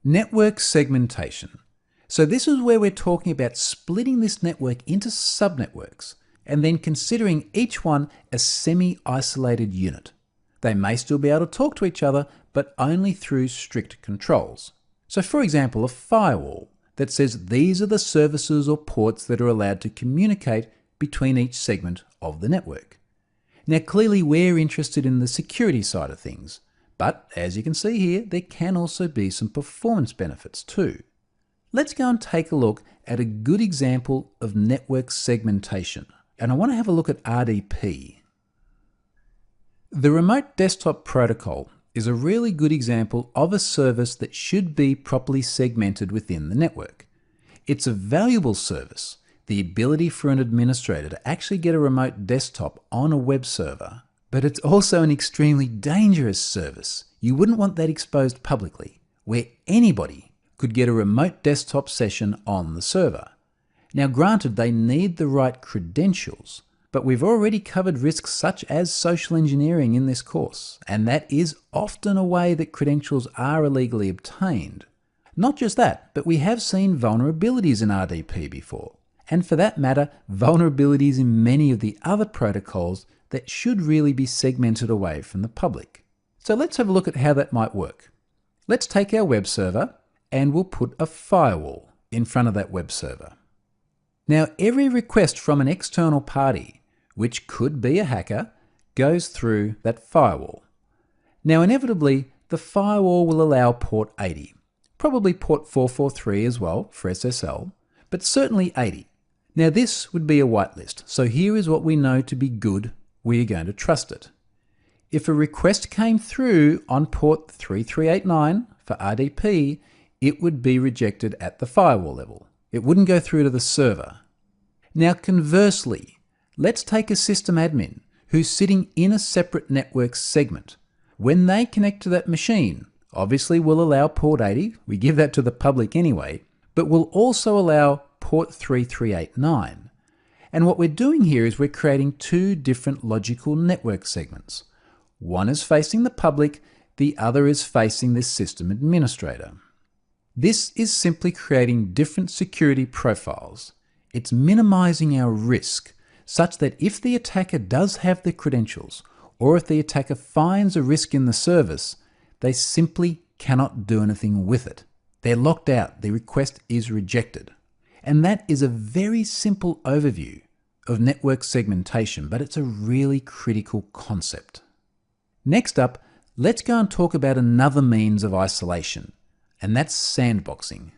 Network segmentation. So this is where we're talking about splitting this network into subnetworks and then considering each one a semi-isolated unit. They may still be able to talk to each other, but only through strict controls. So for example, a firewall that says these are the services or ports that are allowed to communicate between each segment of the network. Now clearly we're interested in the security side of things, but as you can see here, there can also be some performance benefits too. Let's go and take a look at a good example of network segmentation. And I want to have a look at RDP. The Remote Desktop Protocol is a really good example of a service that should be properly segmented within the network. It's a valuable service, the ability for an administrator to actually get a remote desktop on a web server, but it's also an extremely dangerous service. You wouldn't want that exposed publicly, where anybody could get a remote desktop session on the server. Now granted, they need the right credentials, but we've already covered risks such as social engineering in this course, and that is often a way that credentials are illegally obtained. Not just that, but we have seen vulnerabilities in RDP before, and for that matter, vulnerabilities in many of the other protocols that should really be segmented away from the public. So let's have a look at how that might work. Let's take our web server and we'll put a firewall in front of that web server. Now every request from an external party, which could be a hacker, goes through that firewall. Now inevitably, the firewall will allow port 80, probably port 443 as well for SSL, but certainly 80. Now this would be a whitelist, so here is what we know to be good. We're going to trust it. If a request came through on port 3389 for RDP, it would be rejected at the firewall level. It wouldn't go through to the server. Now conversely, let's take a system admin who's sitting in a separate network segment. When they connect to that machine, obviously we'll allow port 80, we give that to the public anyway, but we'll also allow port 3389. And what we're doing here is we're creating two different logical network segments. One is facing the public, the other is facing this system administrator. This is simply creating different security profiles. It's minimizing our risk such that if the attacker does have the credentials, or if the attacker finds a risk in the service, they simply cannot do anything with it. They're locked out, the request is rejected. And that is a very simple overview of network segmentation, but it's a really critical concept. Next up, let's go and talk about another means of isolation, and that's sandboxing.